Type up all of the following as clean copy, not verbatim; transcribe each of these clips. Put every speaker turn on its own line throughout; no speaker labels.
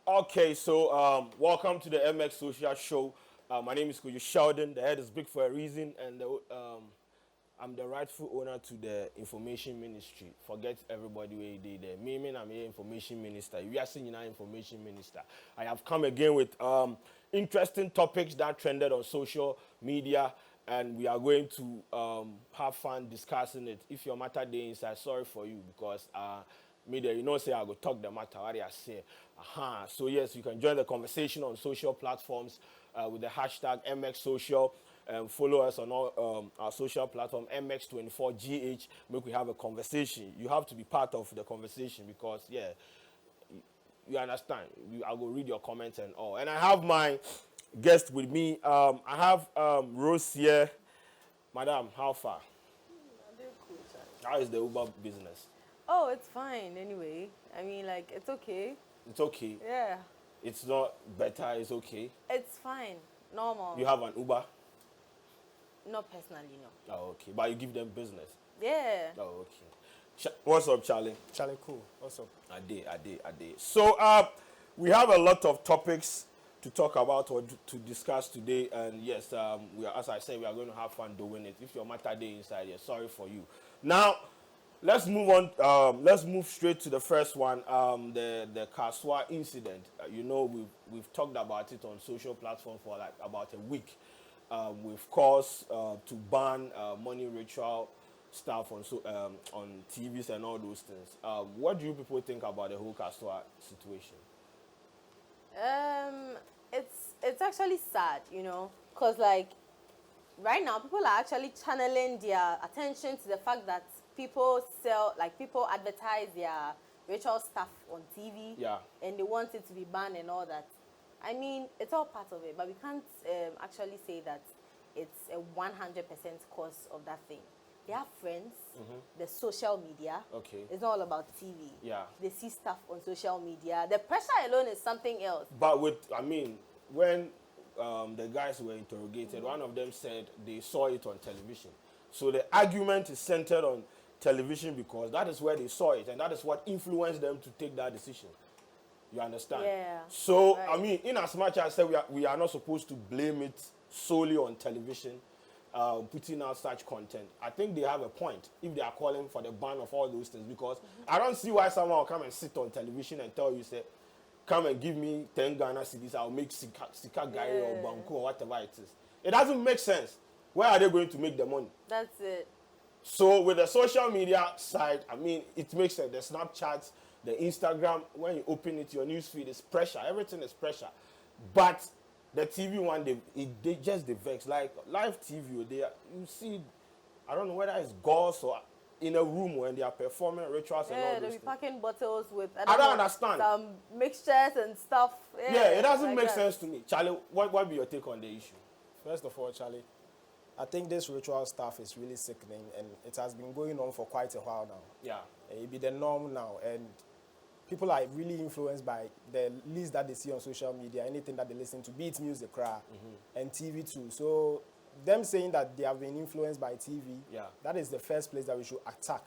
Okay, so welcome to the MX Social Show. My name is Kwadwo Sheldon. The head is big for a reason, and I'm the rightful owner to the information ministry. Forget everybody where they there. Me, I'm a information minister. We are seeing information minister. I have come again with interesting topics that trended on social media, and we are going to have fun discussing it. If your matter day inside, sorry for you because me there, you know, say I go talk the matter what I say. So yes, you can join the conversation on social platforms with the hashtag MX Social. Follow us on all our social platform MX24GH. Make we have a conversation. You have to be part of the conversation because yeah, you understand. I will read your comments and all. And I have my guest with me. I have Rose here. Madam, how far?
I'm doing cool, Charlie.
How is the Uber business?
Oh, it's fine anyway. I mean, like, it's okay.
It's okay.
Yeah.
It's not better. It's okay.
It's fine. Normal.
You have an Uber?
Not personally, no.
Oh, okay. But you give them business?
Yeah.
Oh, okay. What's up, Charlie?
Charlie, cool. What's up?
I did. So, we have a lot of topics to talk about or to discuss today. And yes, as I said, we are going to have fun doing it. If your matter day inside here, sorry for you. Now, let's move on. Let's move straight to the first one, the Kasoa incident. You know, we've talked about it on social platforms for like about a week. We've caused to ban money ritual stuff on TVs and all those things. What do you people think about the whole Kasoa situation?
It's actually sad, you know, because like right now people are actually channeling their attention to the fact that people advertise their ritual stuff on TV.
Yeah.
And they want it to be banned and all that. I mean, it's all part of it, but we can't actually say that it's a 100% cause of that thing. They have friends, the social media.
Okay.
It's not all about TV.
Yeah.
They see stuff on social media. The pressure alone is something else.
But when the guys were interrogated, one of them said they saw it on television. So the argument is centered on television because that is where they saw it, and that is what influenced them to take that decision. You understand?
Yeah.
So,
right.
I mean, in as much as I said we are not supposed to blame it solely on television, putting out such content, I think they have a point if they are calling for the ban of all those things because I don't see why someone will come and sit on television and tell you, say, come and give me 10 Ghana cedis, I'll make Sika Gari or Banco or whatever it is. It doesn't make sense. Where are they going to make the money?
That's it.
So with the social media side, I mean, it makes sense. The Snapchats, the Instagram, when you open it, your newsfeed is pressure. Everything is pressure. But the TV one, they just vex. Like live TV, you see, I don't know whether it's girls or in a room when they are performing rituals and all
Yeah,
those
they'll be
things.
packing bottles with
I don't understand.
some mixtures and stuff.
Yeah, it doesn't
like
make
that.
sense to me. Charlie, what be your take on the issue?
First of all, Charlie, I think this ritual stuff is really sickening, and it has been going on for quite a while now.
Yeah.
It be the norm now, and people are really influenced by the least that they see on social media, anything that they listen to, be it music, and TV too. So them saying that they have been influenced by TV, that is the first place that we should attack,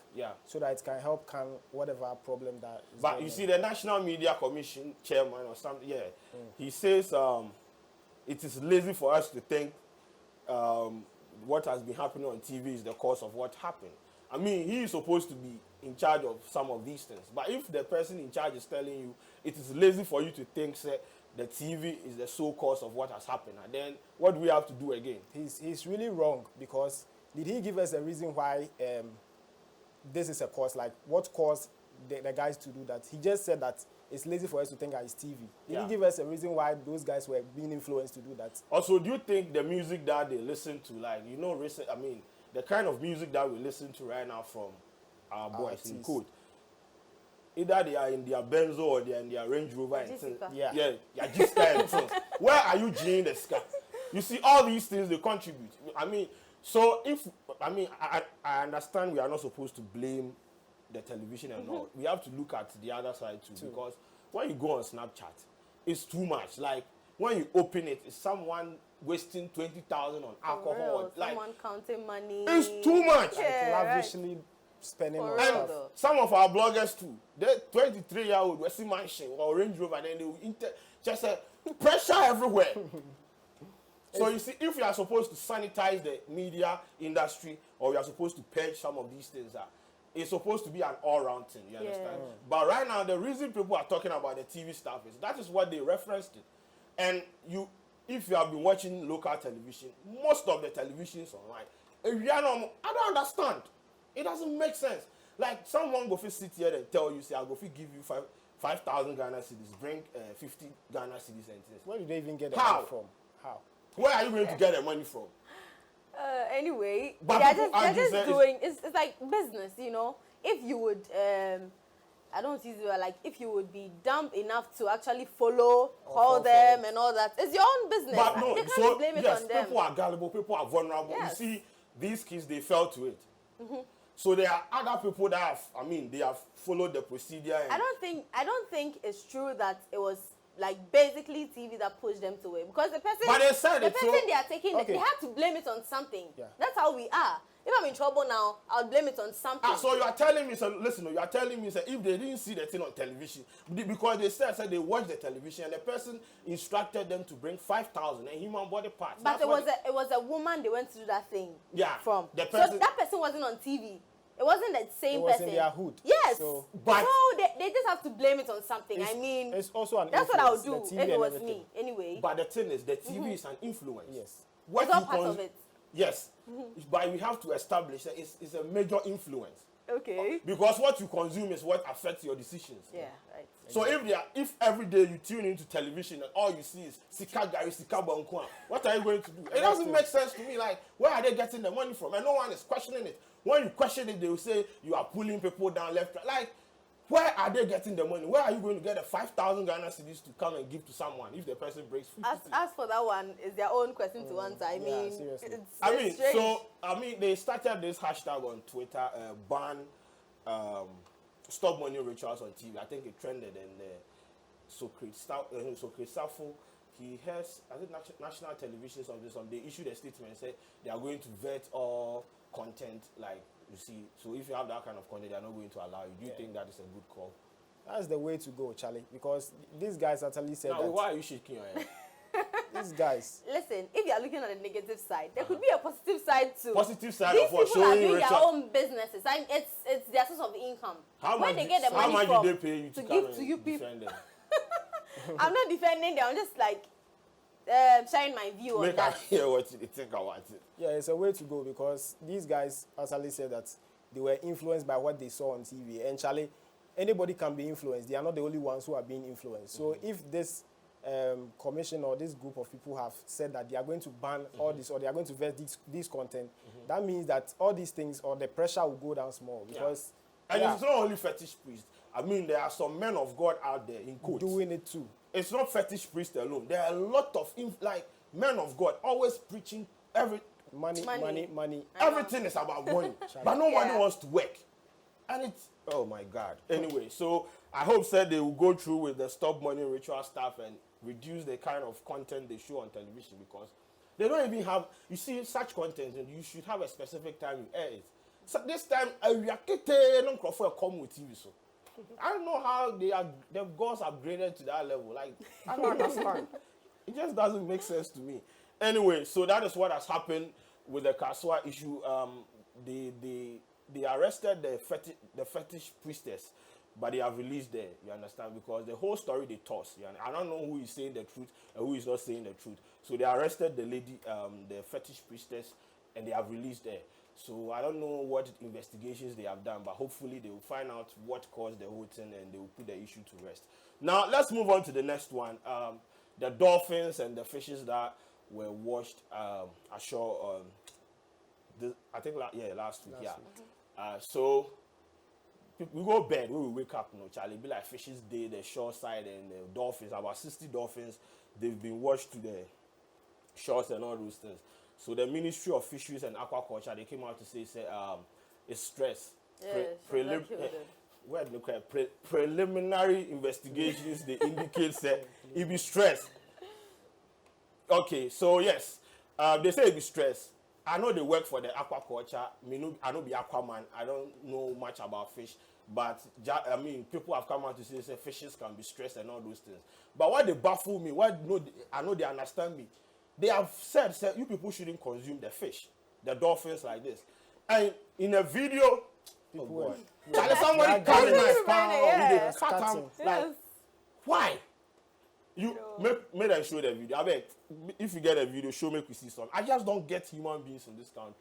so that it can help calm whatever problem that is
But
going
you
on.
see, the National Media Commission chairman or something, he says it is lazy for us to think what has been happening on TV is the cause of what happened. I mean, he is supposed to be in charge of some of these things. But if the person in charge is telling you it is lazy for you to think, say, the TV is the sole cause of what has happened, and then what do we have to do again?
He's really wrong, because did he give us a reason why this is a cause? Like, what caused the guys to do that? He just said that it's lazy for us to think that it's TV. Did he give us a reason why those guys were being influenced to do that?
Also, do you think the music that they listen to, like, you know, the kind of music that we listen to right now from our boys in code, Either they are in their Benzo or they are in their Range Rover and things.
Yeah.
Yeah, just and things. Where are you G'ing the sky? You see, all these things, they contribute. I mean, so I understand we are not supposed to blame the television and all. We have to look at the other side too. Because when you go on Snapchat, it's too much. Like, when you open it, it's someone wasting 20,000 on alcohol. Like,
someone counting money.
it's too much.
Like lavishly spending on
For real,
stuff.
though.
Some of our bloggers too, they're 23-year-old Westy Mansion or Range Rover, and then they will just pressure everywhere. So you see, if you are supposed to sanitize the media industry or you are supposed to purge some of these things, it's supposed to be an all-round thing, you understand? But right now, the reason people are talking about the TV stuff is that is what they referenced it. And if you have been watching local television, most of the televisions online, I don't understand. It doesn't make sense. Like, someone go fit sit here and tell you, say, I'll go fit give you 5,000 Ghana cedis, bring 50 Ghana cedis and things.
Where do they even get the
How?
money from? How?
Where are you going to get the money from?
Anyway,
But
they're
people
just
argue that
doing, it's like business, you know. If you would, I don't use it like, if you would be dumb enough to actually call
fall
them
for it.
and all that, it's your own business.
But no,
they can't
so
blame it
yes,
on them.
people are gullible, people are vulnerable.
Yes.
You see, these kids, they fell to it. So there are other people that have, they have followed the procedure. And
I don't think it's true that it was like basically TV that pushed them to it, because the person,
But they said it, so-
they are taking,
Okay.
they have to blame it on something.
Yeah.
That's how we are. If I'm in trouble now, I'll blame it on something.
So you are telling me, you are telling me, if they didn't see the thing on television, because they said they watched the television and the person instructed them to bring 5,000 and human body parts.
But
That's
it
what
was a woman they went to do that thing from.
The
So
person-
that person wasn't on TV. It wasn't that same
It was
person.
in their hood.
Yes.
So-
But-
they just have to blame it on something.
It's-
I mean,
it's also an
that's what I would
influence,
do
the
if
TV
it
and
was
everything.
me. Anyway,
But the thing is, the TV is an influence.
Yes.
What
it's all
you
part
cons-
of it.
Yes. But we have to establish that it's a major influence.
Okay.
Because what you consume is what affects your decisions.
Yeah. Right.
So if every day you tune into television and all you see is Sika Gary, Sika Bankwa, what are you going to do? It doesn't make sense to me. Like, where are they getting the money from? And no one is questioning it. When you question it, they will say you are pulling people down left, right. Like, where are they getting the money? Where are you going to get the 5,000 Ghana cedis to come and give to someone if the person breaks 50?
As for that one, it's their own question to answer. I mean,
seriously.
it's strange.
They started this hashtag on Twitter, ban stop money rituals on TV. I think it trended, and Socrates Safo, he has, I think, national television they issued a statement and said they are going to vet all content, like, you see. So if you have that kind of content, they are not going to allow you. Do you think that is a good call?
That's the way to go, Charlie, because these guys actually said
Now,
that.
why are you shaking your head?
These guys.
Listen, if you are looking at the negative side, there could be a positive side too.
Positive side
These
of what?
people are
Showing
doing their
ritual.
own businesses. It's their source of income.
How
Where
much
they get the money from
did they pay you to come
give
and
to you people?
defend them?
I'm not defending them. I'm just like sharing my view on
Make I
that.
hear what you think about it.
Yeah, it's a way to go because these guys actually said that they were influenced by what they saw on TV. And Charlie, anybody can be influenced. They are not the only ones who are being influenced. So if this commission or this group of people have said that they are going to ban all this or they are going to vet this content, that means that all these things or the pressure will go down small because
And it's not only fetish priests. I mean, there are some men of God out there in quotes.
doing it too.
It's not fetish priests alone. There are a lot of men of God always preaching
Money.
everything is about money. But nobody
Yeah.
wants to work. And it's, oh my God. Anyway, so I hope that they will go through with the stop money ritual stuff and reduce the kind of content they show on television, because they don't even have, you see, such content, and you should have a specific time you air it. So this time, we are come with TV. So I don't know how the gods upgraded to that level. Like, I don't understand. It just doesn't make sense to me. Anyway, so that is what has happened with the Kasoa issue. They arrested the fetish priestess, but they have released her, you understand, because the whole story they toss. I don't know who is saying the truth and who is not saying the truth. So they arrested the lady, the fetish priestess, and they have released her. So I don't know what investigations they have done, but hopefully they will find out what caused the whole thing and they will put the issue to rest. Now, let's move on to the next one. The dolphins and the fishes that were washed ashore, I think last week, yeah. So we go bed when we wake up, Charlie, be like Fishes Day, the shore side, and the dolphins. About 60 dolphins, they've been washed to the shores and all those things. So the Ministry of Fisheries and Aquaculture, they came out to say it's stress. Preliminary investigations, they indicate that it be stress. Okay, so yes, they say it be stress. I know they work for the aquaculture. I know be aquaman. I don't know much about fish, but I mean, people have come out to say fishes can be stressed and all those things. But what they baffle me, I know they understand me. They have said you people shouldn't consume the fish, the dolphins like this. And in a video, somebody carrying a spoon, like, why? You make them show the video. I beg, if you get a video, show me we see some. I just don't get human beings in this country.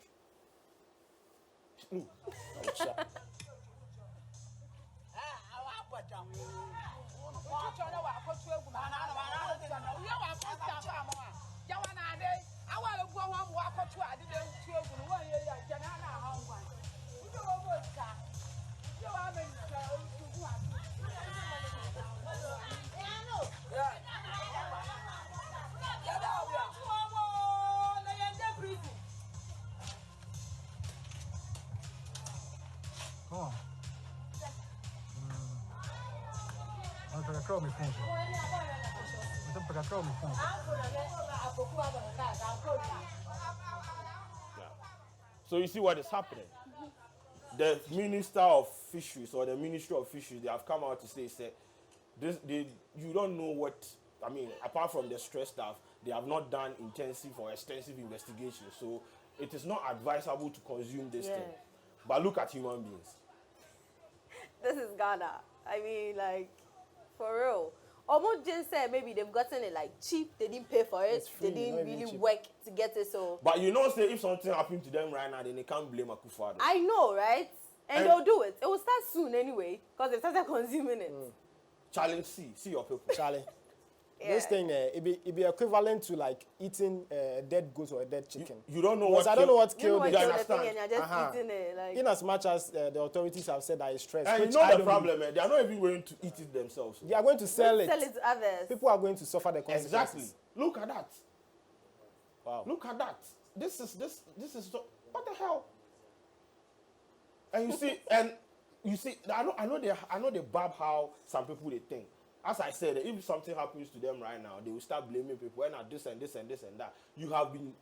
So you see what is happening. The Minister of Fisheries or the Ministry of Fisheries, they have come out to say you don't know what, I mean, apart from the stress stuff, they have not done intensive or extensive investigations. So it is not advisable to consume this thing. But look at human beings.
This is Ghana. I mean, like, for real. Almost just said maybe they've gotten it like cheap. They didn't pay for it.
Free,
they didn't really work to get it. So.
But you know, say if something happened to them right now, then they can't blame Akufo-Addo.
I know, right? And they'll do it. It will start soon anyway, because they started consuming it.
Challenge, see your people.
Charlie. This thing, it be equivalent to like eating a dead goat or a dead chicken.
You don't know what.
I don't know what killed it.
You understand? And you're just eating it. Like.
In as much as the authorities have said that it's stress.
And you know the problem, they are not even going to eat it themselves.
They are going to sell it.
Sell it to others.
People are going to suffer the consequences.
Exactly. Look at that.
Wow.
Look at that. This is what the hell? And you see, I know they bab how some people they think. As I said, if something happens to them right now, they will start blaming people. When this and this and this and that, you have been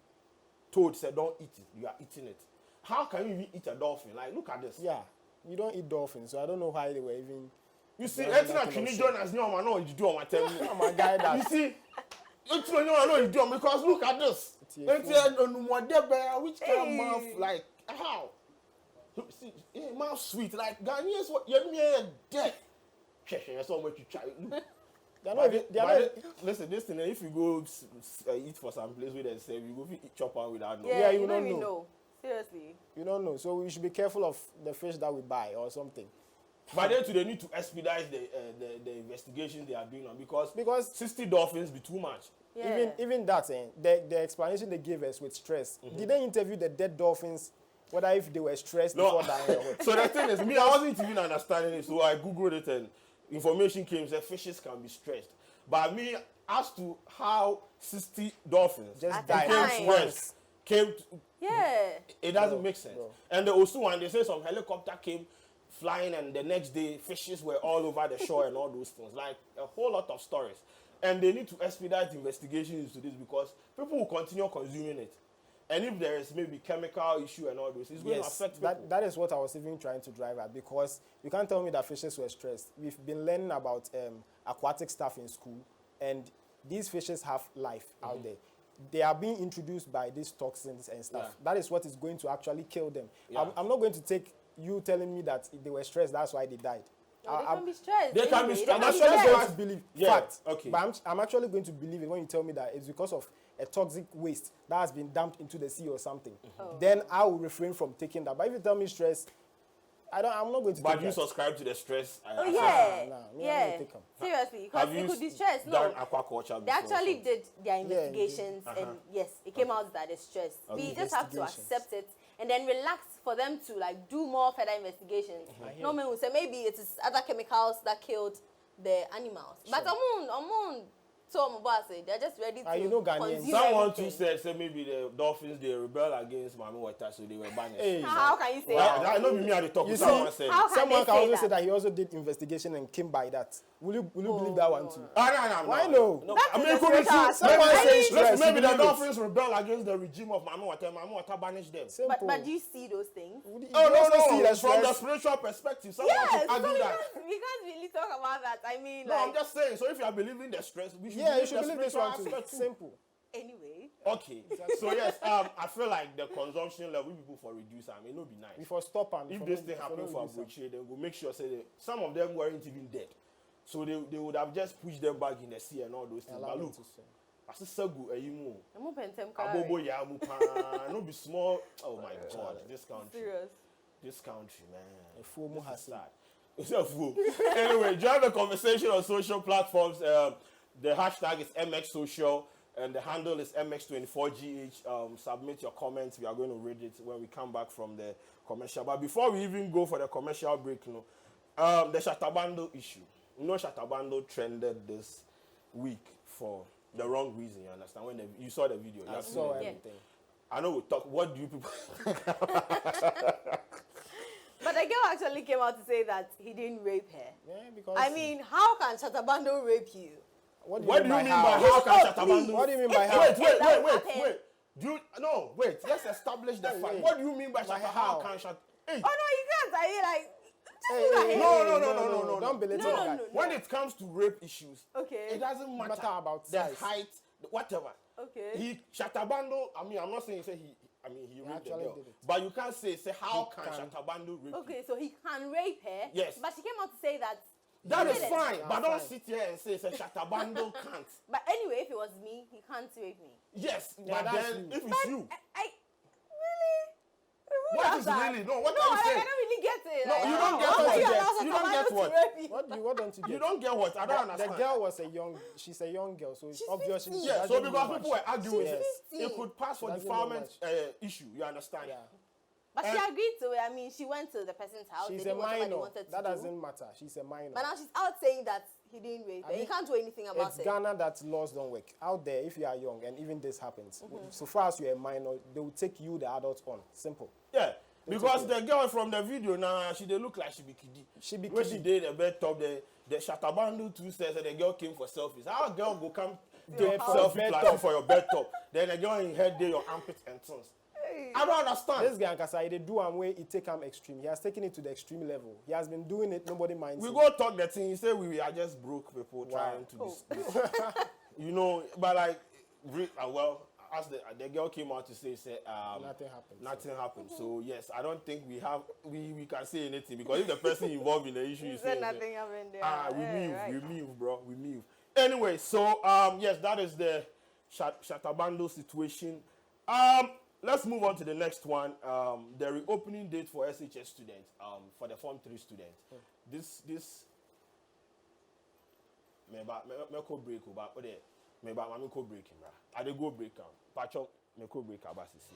told, say, don't eat it. You are eating it. How can you even eat a dolphin? Like, look at this.
Yeah, you don't eat dolphins, so I don't know why they were even.
You see, anything that can you join us? No, I know what you do. I'm telling you.
I'm a guy that.
You see, it's I know what you do because look at this. Which kind of mouth? Like how? See, mouth sweet. Like Ghanaians, what you mean? Dead. That's so much you try. Listen, this thing, if you go eat for some place where they say you go eat chopper without no.
Yeah, you don't know. Seriously.
You don't know. So we should be careful of the fish that we buy or something.
But then they need to expedite the investigations they are doing on because 60 dolphins be too much.
Yeah.
Even that, the explanation they gave us with stress. Did they interview the dead dolphins? Whether if they were stressed before dying or what?
So the thing is, I wasn't even understanding it, so I googled it and information came that fishes can be stressed. But me, as to how 60 dolphins
just
became stressed, it doesn't make sense.
Bro.
And the also one, they say some helicopter came flying and the next day fishes were all over the shore and all those things. Like a whole lot of stories. And they need to expedite investigations into this because people will continue consuming it. And if there is maybe chemical issue and all those, it's going to affect people.
That is what I was even trying to drive at because you can't tell me that fishes were stressed. We've been learning about aquatic stuff in school, and these fishes have life out there. They are being introduced by these toxins and stuff. Yeah. That is what is going to actually kill them. Yeah. I'm not going to take you telling me that they were stressed, that's why they died.
No, they can be stressed.
They can be stressed.
I'm actually going to believe fact.
Okay.
But I'm actually going to believe it when you tell me that it's because of a toxic waste that has been dumped into the sea or something. Then I will refrain from taking that. But if you tell me stress, I'm not going to take that.
But you subscribe to the stress?
Seriously, because it could be stress.
Done aquaculture
they actually did their investigations and yes, it came out that it's stress. We just have to accept it and then relax for them to like do more further investigations. No man will say maybe it is other chemicals that killed the animals. But so they're just ready to
you know Ghanaians.
consume
Someone
everything.
too said maybe the dolphins they rebel against Mami Water, so they were banished.
Hey.
How can you say
Well,
that?
I know me at the top.
You
Someone
see,
said.
How can
someone
they
can
say
also
that?
say that he also did investigation and came by that. Will you believe that one too?
No.
Why no?
I mean, it
That's
could be
the
true.
special
Someone
aspect.
says stress.
Maybe
you
the
believe it.
dolphins rebel against the regime of Mami Water. Mami Water banished them.
Simple.
But do you see those things?
You
Oh
also see
no!
the
From the
stress.
spiritual perspective, someone
Yes,
should
so
argue that.
we can't really talk about that. I mean,
No,
like,
I'm just saying. So if you are believing the stress, we should
Yeah, you
believe
should
the
believe this
spiritual
one too.
aspect too.
Simple.
anyway.
Okay. So yes, I feel like the consumption level people for reduce, I mean, it would be nice.
Before stop and
If
for
this
no-
thing
for
happened
no
for
reason.
Abuchi, then we'll make sure say some of them weren't even dead. So they would have just pushed them back in the sea and all those things.
Allow
But
them
look,
to swim.
I see Segu Eyimu,
I'm open to
Abobo Yamu Pa, no be small. Oh my God, this country,
serious.
this country, man.
A fool
This
has
is sad. It's a fool. Anyway, join the conversation on social platforms. The hashtag is MXSocial and the handle is MX24GH. Submit your comments. We are going to read it when we come back from the commercial. But before we even go for the commercial break, the Shatabando issue. You know, Shatabando trended this week for the wrong reason. You understand? When you saw the video, you
I
have seen
saw
the video.
everything.
I know we talk. What do you people?
But the girl actually came out to say that he didn't rape her.
Yeah, because
I mean, how can Shatabando rape you?
what do
What do you mean by
how?
how can
Oh,
Shatabando?
What do you mean by how?
Wait. Do you, no, wait. Let's establish the fact.
wait.
What do you mean by
By
Shatabando?
how?
How can Shat? Hey,
Oh no, you can't. I mean, like,
Hey,
No.
Don't belittle
No,
that.
no.
when it comes to rape issues,
okay,
it doesn't matter,
Matter about
the
size.
height, whatever.
okay.
Shatabando. I mean, I'm not saying say he. I mean, he raped the
actually
girl,
did it.
but you can't say how
He
can
can.
Shatabando rape you?
Okay, so he can rape her.
Yes.
But she came out to say that.
That
he
is
didn't.
fine, but don't
fine.
sit here and say Shatabando can't.
But anyway, if it was me, he can't rape me.
Yes,
Yeah,
but
that's
then
you.
if it's you,
I really. Who
what
does
is
that?
really no? What
No,
are you
I
saying?
don't really get it.
No,
Like,
you don't get
how
what
can
you
you
get.
allow
You don't get
Shatabando to
what.
rape you?
What don't you get?
You don't get what? I don't
The
understand.
girl was she's a young girl, so it's
She's
obvious.
15.
she
Yeah,
doesn't
so
know
because
much.
people were arguing,
Yes.
it could pass for
Doesn't know
defilement
much.
issue. You understand?
Yeah.
But she agreed to it. I mean, she went to the person's house.
She's
they
a
did whatever they
minor.
wanted to
That
do.
doesn't matter. She's a minor.
But now she's out saying that he didn't rape her.
mean,
He can't do anything about
It's
it.
Ghana that laws don't work. Out there, if you are young and even this happens,
Mm-hmm.
so far as you're a minor, they will take you, the adults, on. Simple.
Yeah. Because the girl from the video now, she they look like she be kiddie.
She be
When
kiddie.
she did the bed top, the Shatabando too says that the girl came for selfies. How a girl go come take
Yeah, for
selfie
bed
platform
top.
for your bed top? Then the girl in head there your armpit and tons. I don't understand.
This guy, Kasoa, they do and way it take him extreme. He has taken it to the extreme level. He has been doing it. Nobody minds.
We
him.
go talk the thing. He say we are just broke people
Wow.
trying to you know, but like well, as the girl came out to say
Nothing happened.
Nothing happened. So yes, I don't think we can say anything because if the person involved in the issue
He
is
said
saying
nothing happened there.
we
Yeah,
move,
right.
we move, bro, we move. Anyway, so yes, that is the Shatabando situation. Let's move on to the next one. The reopening date for SHS students, for the Form 3 students. This me ko break over, but me ko break him, I dey go break am. Pacho me ko break abasisi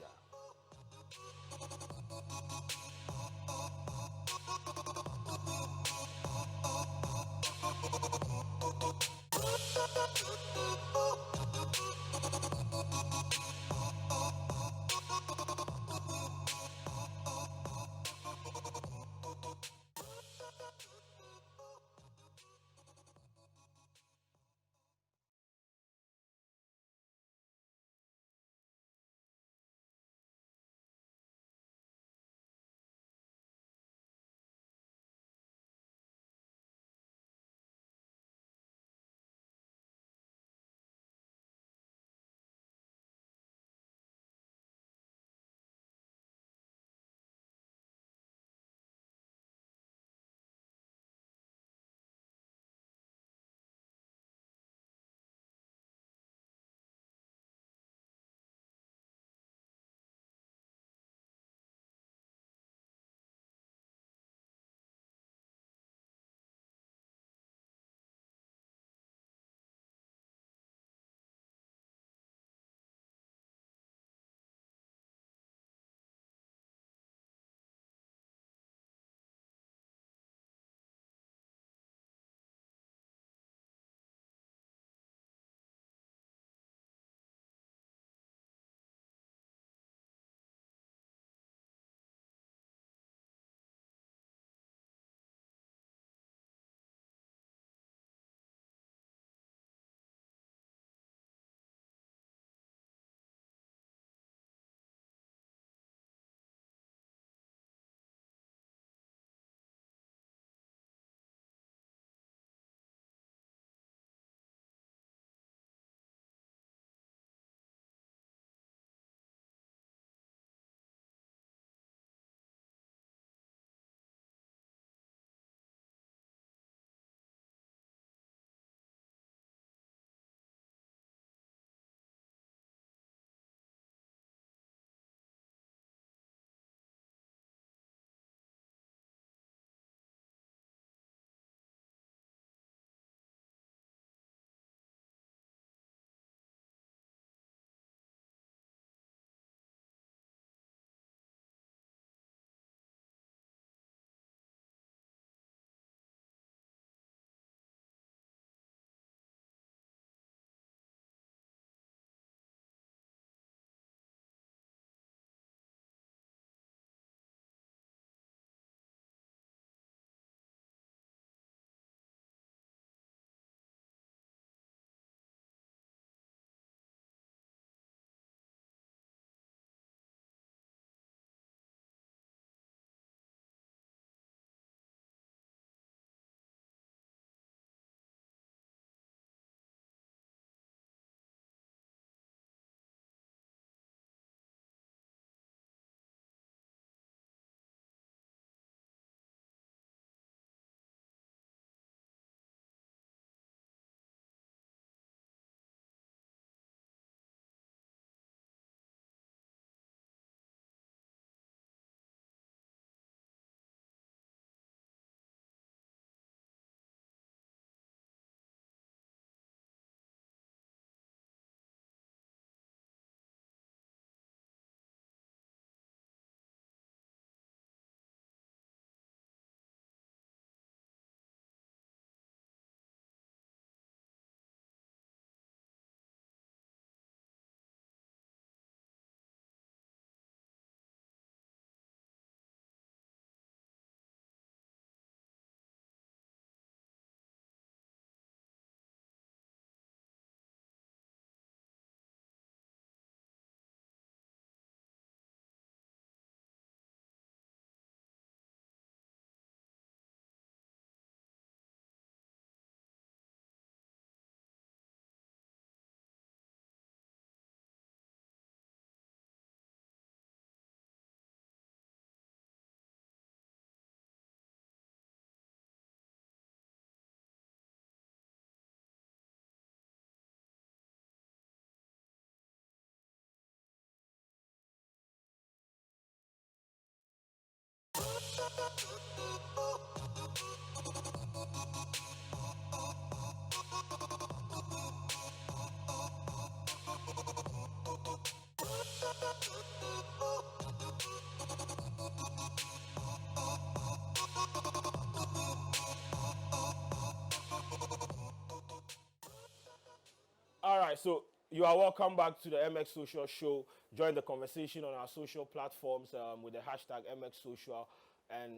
right, so you are welcome back to the MX Social Show. Join the conversation on our social platforms with the hashtag MX Social. And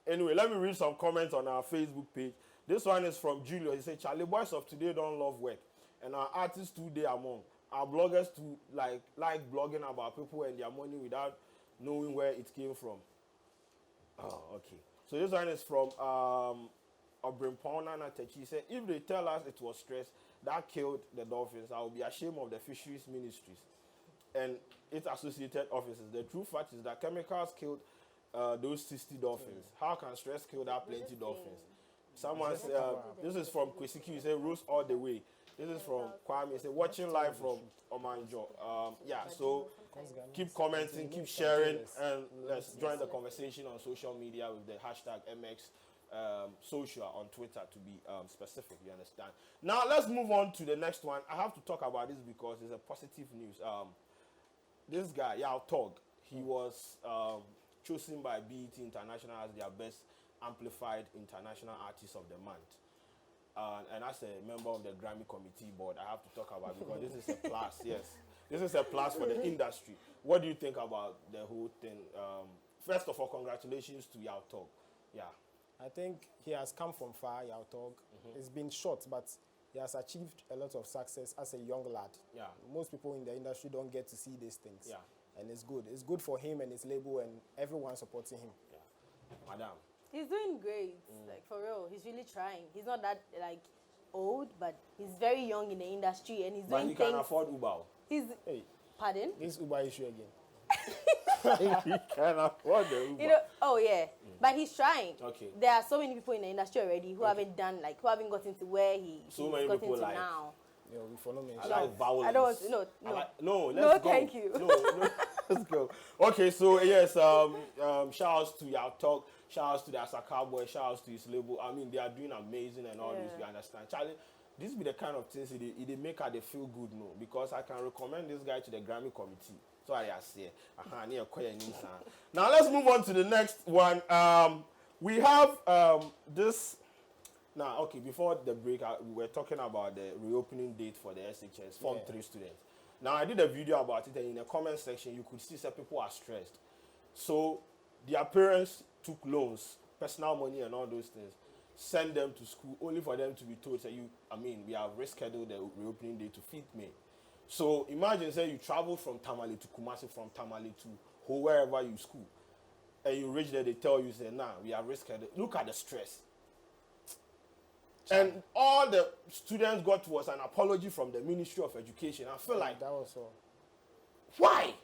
anyway, let me read some comments on our Facebook page. This one is from Julio. He said, Charlie, boys of today don't love work. And our artists too, they among. Our bloggers too like blogging about people and their money without knowing where it came from. Oh, okay. So this one is from Obrimpona Natechi. He said, if they tell us it was stress that killed the dolphins, I will be ashamed of the fisheries ministries and its associated offices. The true fact is that chemicals killed those 60 dolphins. How can stress kill that plenty dolphins? Someone said, this is from Kwesi Picasso. He said, roast all the way. This is from Kwame. He said, watching live from Omanjo. Yeah, so keep commenting, keep sharing, and let's join the conversation on social media with the hashtag MX Social on Twitter to be specific, you understand. Now, let's move on to the next one. I have to talk about this because it's a positive news. This guy, Yao Tog, he was chosen by BET International as their best amplified international artist of the month. And as a member of the Grammy Committee Board, I have to talk about it because this is a plus, yes. This is a plus for the industry. What do you think about the whole thing? First of all, congratulations to Yao Tog. Yeah.
I think he has come from far, Yao Tog. It's been short, but he has achieved a lot of success as a young lad.
Yeah.
Most people in the industry don't get to see these things.
Yeah.
And it's good. It's good for him and his label and everyone supporting him.
Yeah. Madam.
He's doing great. Like, for real, he's really trying. He's not that, like, old, but he's very young in the industry and he's doing things.
But he can afford Uber.
He's,
Hey,
pardon?
this Uber issue again.
He can afford the Uber.
You know, oh yeah, but he's trying.
Okay.
There are so many people in the industry already who haven't done, like, who haven't gotten to where he's
many
gotten
people
to
like-
now.
Yo, we follow me.
I like violence.
I don't want to, no.
Let's go.
Thank you.
No, let's go. Okay, so yes, shout outs to Yao Tog, shout outs to the Asaka boy, shout outs to his label. I mean, they are doing amazing and all this, you understand. Charlie, this be the kind of things they make her they feel good, no, because I can recommend this guy to the Grammy committee. So I say, now let's move on to the next one. We have this. Now, okay, before the break, we were talking about the reopening date for the SHS, Form 3 students. Now, I did a video about it, and in the comment section, you could see some people are stressed. So, their parents took loans, personal money, and all those things, send them to school, only for them to be told, say, we have rescheduled the reopening date to 5th May. So, imagine, say, you travel from Tamale to Kumasi, from Tamale to wherever you school, and you reach there, they tell you, say, we have rescheduled. Look at the stress. And all the students got was an apology from the Ministry of Education. I feel like,
that was all.
Why?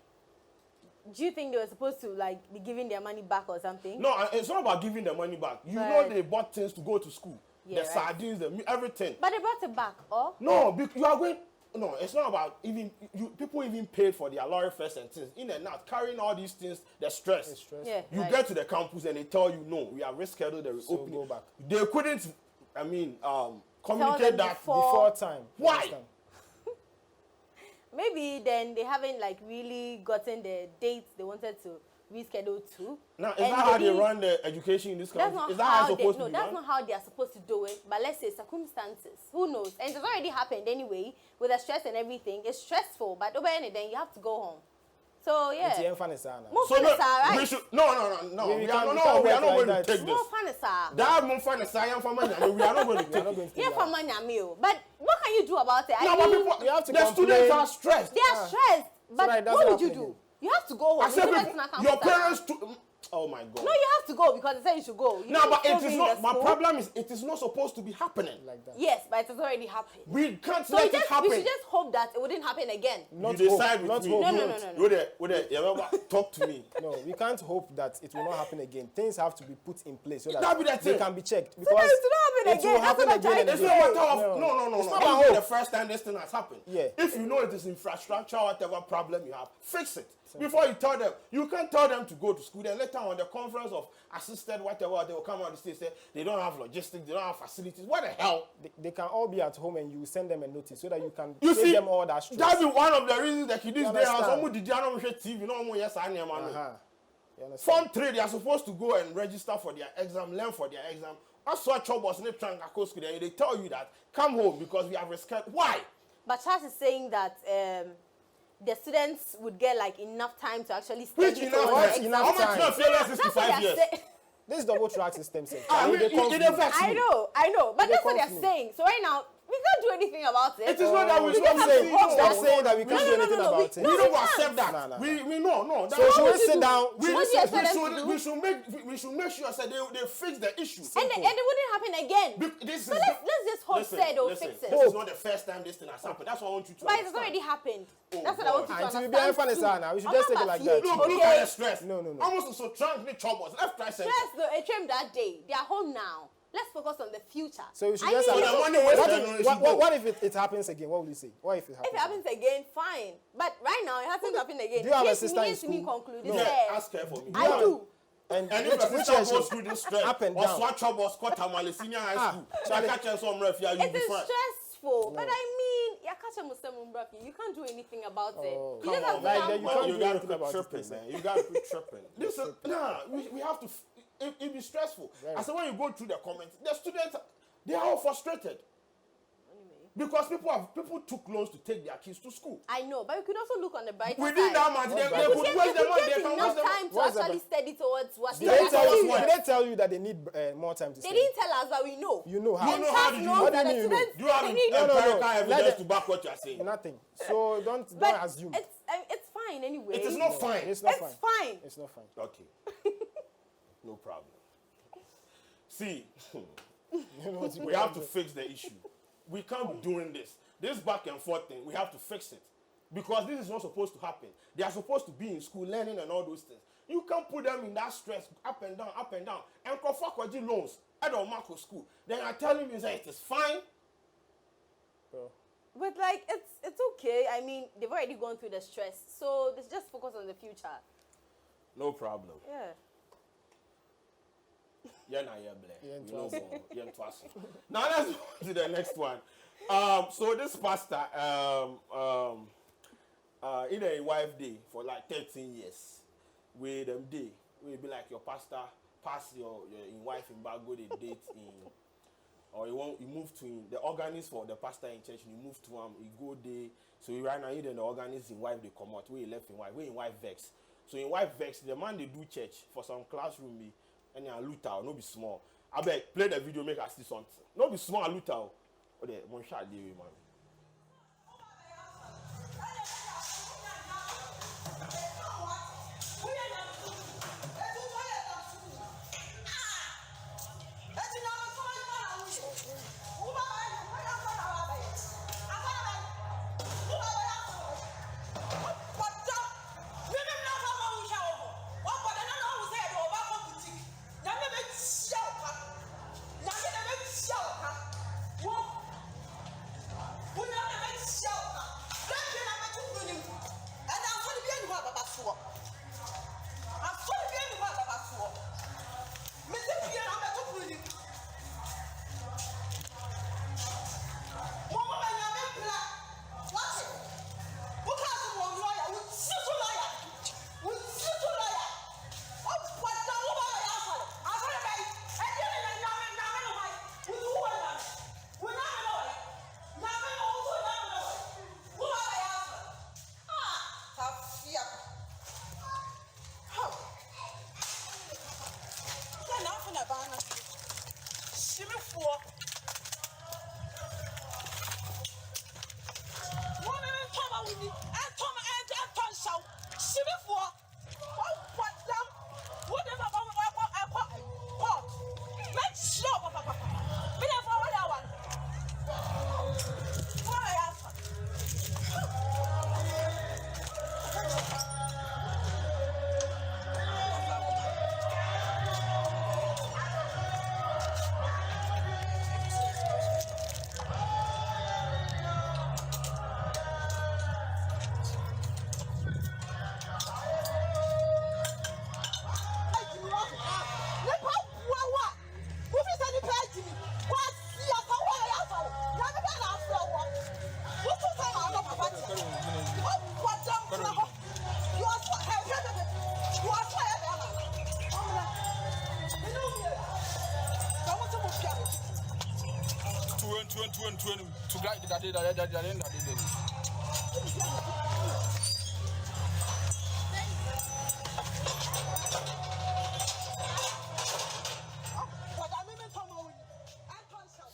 Do you think they were supposed to, like, be giving their money back or something?
No, it's not about giving the money back. You know they bought things to go to school.
Yeah,
the
right.
sardines, everything.
But they brought it back, or?
No, you are going. No, it's not about people even paid for their lorry fares and things. In and out, carrying all these things, the stress.
It's stressful.
Yeah,
You
right.
get to the campus and they tell you, no, we have rescheduled the
So
reopening.
go back.
They couldn't, communicate
them
that.
Before time.
Why?
Understand?
Maybe then they haven't, like, really gotten the dates they wanted to reschedule to.
Now, is
And
that how they
maybe-
run the education in this
That's
country?
not
Is that how
how
it's supposed to be
that's
done?
not how they are supposed to do it. But let's say circumstances. Who knows? And it's already happened anyway with the stress and everything. It's stressful, but over anything, you have to go home. So
It's
yeah,
the funny sana.
more
So
fun
no,
is right.
we should, no.
We
We
can't-
are
we
not
can't
going
work
to
like
take
that.
More
this.
fun is right.
That more fun is science for money. We are not going to
We are
take
not
it.
going to
Yeah,
do
for
that.
money, meal. But what can you do about it?
No,
I
but
mean,
people,
you have to
the
complain.
students are stressed.
they are stressed. But
that it
what
doesn't
would you
happen
do?
again.
You have to go home.
I said,
You
people,
can't come
your
outside.
parents, oh my God.
No, you have to go because they said you should go. You
No,
can't
but
still
it
be
is
in
not,
the
my
school.
problem is it is not supposed to be happening.
Like that.
Yes, but it has already happened.
We can't
So
let
we
it
just,
happen.
we should just hope that it wouldn't happen again.
Not
you
hope.
decide with
Not
me.
hope.
No.
You remember, talk to me.
No, we can't hope that it will not happen again. Things have to be put in place so
That be the
that
thing.
they can be checked.
So that it will not happen
it
again.
will
That's
happen
what I'm
again
trying
and
to
It's
again.
not a matter of
No.
It's not
about
about the
hope.
first time this thing has happened.
Yeah.
If you know it is infrastructure, whatever problem you have, fix it. Before you tell them, you can't tell them to go to school. Then later on the conference of assisted whatever, they will come out and say they don't have logistics, they don't have facilities. What the hell?
They can all be at home and you send them a notice so that you can
You
save
see,
them all that stress.
that's one of the reasons that he did
You
there.
understand?
Someone did not watch TV, no more yes, I am.
Uh-huh.
Form 3, they are supposed to go and register for their exam, learn for their exam. That's why troubles in the school. They tell you that come home because we have rescheduled. Why?
But Charles is saying that the students would get like enough time to actually
Which
study
enough
towards
time?
the
How
exam.
much time? Failure 65 years.
This double track system says.
I
know, but that's what they're saying. So right now, we can't do anything about it.
It is not that we
Stop
should
saying,
say.
stop saying that we can't do anything about it.
We don't accept that.
No.
We know.
So should we sit down?
We should make sure that they fix the issue.
And it wouldn't happen again.
Let's
just hope said or fix it.
This is not the first time this thing has happened. That's what I want you to
But
understand.
it's already happened.
Oh,
That's what I want you to
Until we
understand.
be funny, now we should just take it like that.
Look at the stress.
No.
Almost so trying to troubles. Left, right, center.
Stress though, it came that day. They are home now. Let's focus on the future.
So we should just what if it happens again? What will you say? What if it happens?
If it happens again, fine. But right now, it hasn't happened again.
Do you have a sister in school?
Conclude.
Yeah, ask her for me.
I do.
And
if your sister goes through this stress,
up and
or
down.
swatch up or squat Tamale senior high school,
It is stressful. But I mean, you can't do anything about it. You just have to
you gotta quit tripping, man. You gotta quit tripping. We have to. It be stressful. I said when you go through the comments, the students they are all frustrated. Because people took loans to take their kids to school.
I know, but you could also look on the brighter side.
Within that month, they could waste the money. They can waste the
time to actually study towards what
Did they tell you that they need more time to study?
They didn't tell us, but we know.
You know how.
You know how did you know?
What do you mean you know?
Do you have empirical evidence to back what you are saying?
Nothing. So don't assume.
It's fine anyway.
It is not fine.
It's not
It's
fine.
fine.
It's not fine.
Okay. No problem. See,
You know what you
we have to fix the issue. We can't be doing this. This back and forth thing, we have to fix it. Because this is not supposed to happen. They are supposed to be in school learning and all those things. You can't put them in that stress, up and down, up and down. And Kwesi loans at the Marco school. Then I tell him, it is fine.
But like, it's okay. I mean, they've already gone through the stress. So let's just focus on the future.
No problem.
Yeah.
Now let's go to the next one. So this pastor, in a wife day for like 13 years, with them day, will be like your pastor pass your in wife in Bago they date in, or you move to the organist for the pastor in church, you move to you go there. So you right now you then the organist in wife they come out, where you left in wife, where in wife vex. So in wife vex, the man they do church for some classroom be and you loot out, no be small. I beg play the video, make us see something. No be small loot out. Oh, there, one shot there, man.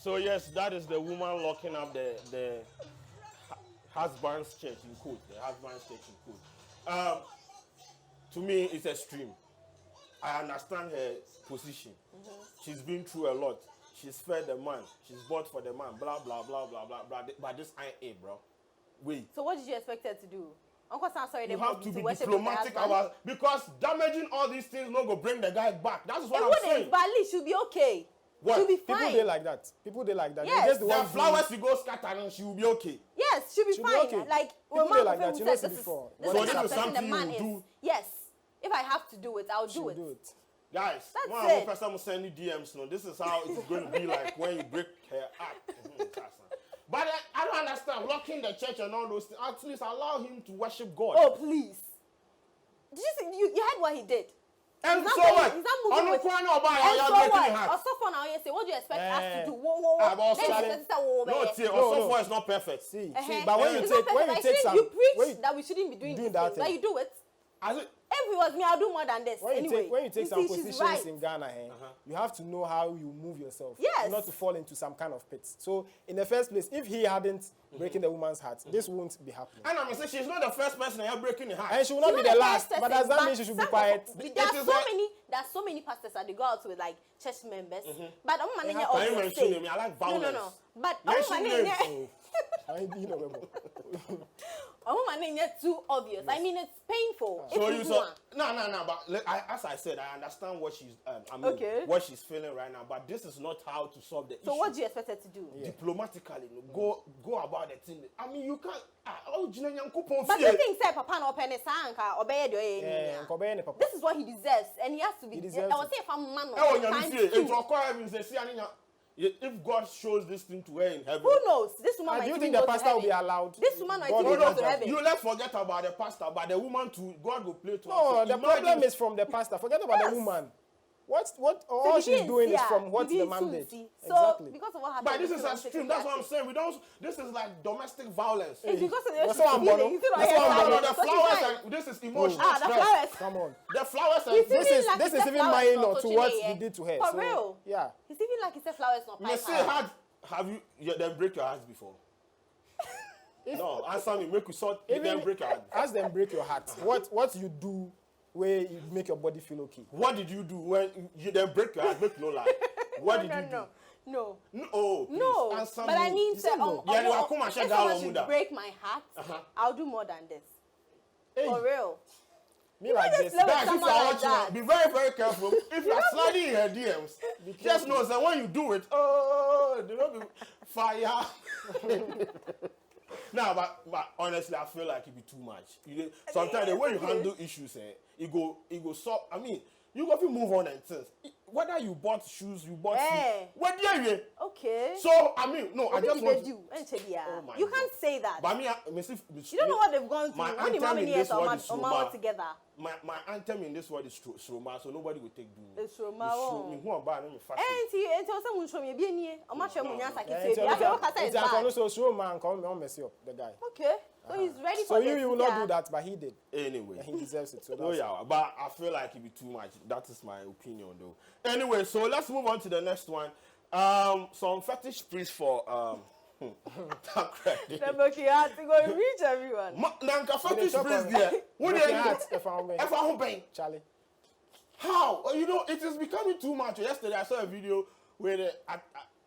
So yes, that is the woman locking up the husband's church in quote. The husband's church in quote. To me, it's extreme. I understand her position. She's been through a lot. She's fed the man. She's bought for the man. Blah blah blah blah blah blah. But this ain't it, bro. Wait.
So what did you expect her to do? Uncle Sam, sorry,
you have to be diplomatic about because damaging all these things not go bring the guy back. That's what I'm saying.
But at least she'll be okay.
What?
She'll be fine.
People they like that. People they like that.
Yes.
The flowers you go scatter and she will be okay.
Yes, she'll be fine.
Okay.
Like
people
when
they like that. You know, before.
This
is something
the man
you
is.
do.
Yes. If I have to do it, I'll do it.
Guys,
that's
one
it.
person will send you DMs. No, this is how it's going to be like when you break her heart. But I don't understand locking the church and all those things. At least allow him to worship God.
Oh please! Did you see? You heard what he did?
And so what?
He's not moving with.
And so
what? Also for now, you say, what do you expect us to do?
Also is not perfect.
See, but when you take some,
you preach that we shouldn't be doing that. But you do it. If it was me, I'll do more than this.
When you take some positions in Ghana, you have to know how you move yourself.
Yes.
Not to fall into some kind of pit. So, in the first place, if he hadn't breaking the woman's heart, this won't be happening.
And I'm saying she's not the first person you're breaking the heart.
And she will not be the last. But does that mean she should be quiet?
There are so many pastors that they go out with like church members. But
I like violence.
No. But too obvious. Yes. I mean, it's painful.
So you saw no. But as I said, I understand what she's. What she's feeling right now. But this is not how to solve the issue.
So what do you expect her to do?
Diplomatically, go about the thing. I mean, you can't.
But the thing said, Papa no penny sanka obey the. This is what he deserves, and he has to be. I would say if I'm man.
If God shows this thing to her in heaven,
who knows? This woman might
do you think the pastor will be allowed?
This woman might even go to heaven.
You let's forget about the pastor, but the woman too. God will play to her.
No, the problem is from the pastor. Forget about the woman. What all she's doing is from what the man did.
So
exactly.
Because of what happened.
But this is extreme. That's what I'm saying. We don't. This is like domestic violence.
It's because of
the
flowers. This is emotional stress.
The flowers.
Come on.
The flowers.
This is even minor to what he did to her.
For real.
Yeah.
It's even like he said flowers not
pipe. Have you then break your heart before? No, answer me. Make you sort. Then break your heart.
Ask them break your heart. What you do where you make your body feel okay?
What did you do when you then break your heart? Make no lie. What did you do?
No.
Oh, please.
No.
Answer
but
me.
I mean, if someone should break my heart, I'll do more than this.
Hey.
For real.
Me like this.
Guys, if you're watching, be very, very careful. If you're sliding in her DMs, just know that when you do it, there will be fire. No, but honestly, I feel like it be too much. Sometimes the way you handle issues, it go so. I mean, you got to move on and things. Whether you bought shoes, shoes. What do you?
Okay.
So I mean, no, I just want.
You can't say that.
But I mean,
you don't know what they've gone through. Only how many years are together.
My anthem in this word is Shroma, so nobody will take doing it.
It's Shroma.
Who am I?
And someone show me be near. I'm not sure when
so Shroma come mess up the guy.
Okay. So he's ready for
so you will not do that, but he did.
Anyway.
And he deserves it. So
but I feel like it be too much. That is my opinion, though. Anyway, so let's move on to the next one. Some fetish priests for
you have to go reach everyone.
Nanka fetish priest there. What
Charlie.
How? You know, it is becoming too much. Yesterday I saw a video where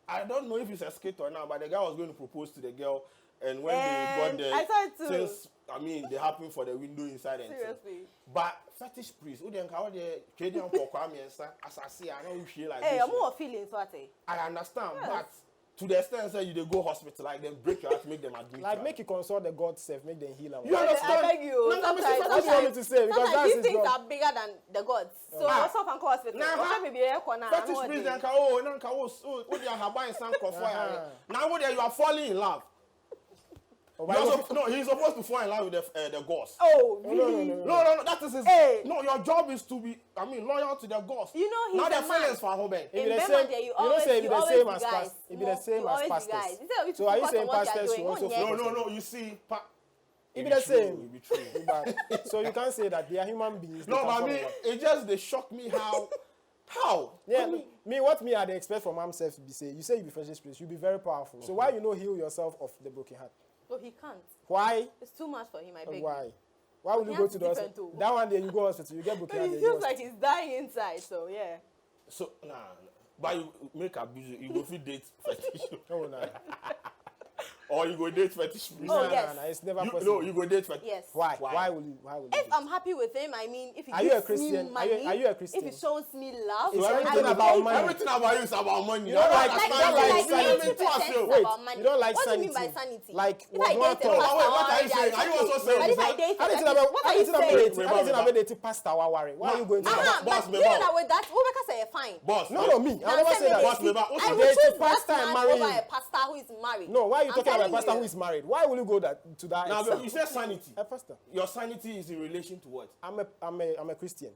I don't know if it's a skit or not, but the guy was going to propose to the girl. And when they got there, things, I mean, they happen for the window inside and
seriously.
But fetish priest, who then how they trading for Kwame and as I say, I know you feel like
hey, I'm more feelings what
I understand, but to the extent that you go hospital, like them break your heart, make them admit.
Like make you consult the God self, make them heal them.
You understand?
I beg you.
Sometimes what do you want me to say? Because that's
these things are bigger than the gods. So what's up and call hospital?
Fetish priest then what they are having some now what you are falling in love. No, he's supposed to fall in line with the gods.
Oh, really?
No, that is his.
Hey.
No, your job is to be, loyal to the gods.
You know he's
now
a
the
man.
feelings for home.
It
In
be the
Bema
same.
there,
You don't say it be the
always
same
be
as
guys.
pastors. It be the same
You
as
always be
pastors.
guys. Instead of you to
So are you
focus
saying
on what you are
pastors
doing,
should also
won't you?
focus?
No, you see,
It be the same.
It be true.
But- so you can't say that they are human beings.
No,
they
but I
can
mean,
follow.
it just they shock me how.
Yeah, what me I dey expect from himself to be say. You say you be freshest place, you be very powerful. So why you no heal yourself of the broken heart?
Oh, he can't.
Why?
It's too much for him, I beg.
Why? Why will
He
you go
has
to the
different
hospital?
too.
That one day you go hospital, you get broken
But
heart.
he
then you
feels
go
like he's dying inside, so yeah.
So but you make abuse. You go fit date fetish,
hospital. Oh no.
or you go date fetish priest.
Oh,
No,
yes.
no, it's never
You,
possible.
no, you go date fetish.
Yes.
Why?
Why?
Why will you? Why will you?
If
do
I'm happy with him, I mean, if he
Are you a
gives
Christian?
me money,
Are you a Christian?
if he shows me love,
So
I
everything
will
about
take
money.
it.
Everything about you is about money.
You don't like-
Like,
don't
that's
like
like
sanity.
80%
Wait,
about money.
you don't like
what
sanity.
do you mean by sanity?
Like,
if
what
I
do I
date a
talk?
pastor,
Wait, what are you
yeah,
saying?
it's
Are you
okay.
also saying
But if
that-
I date,
I
what
didn't
are you saying?
about pastor worry. Why are you going to
Boss,
But
me
you know
boss.
that with that, Obeka say fine.
Boss,
No, me. I never say that.
Boss, me back.
I
You
will
date a
choose
pastor
that
and
man
marry
over
him.
a pastor who is married.
No, why are you
I'm
talking about a
telling
pastor
you.
who is married? Why will you go to that
Now,
extent?
you said sanity.
A pastor.
Your sanity is in relation to what?
I'm a Christian.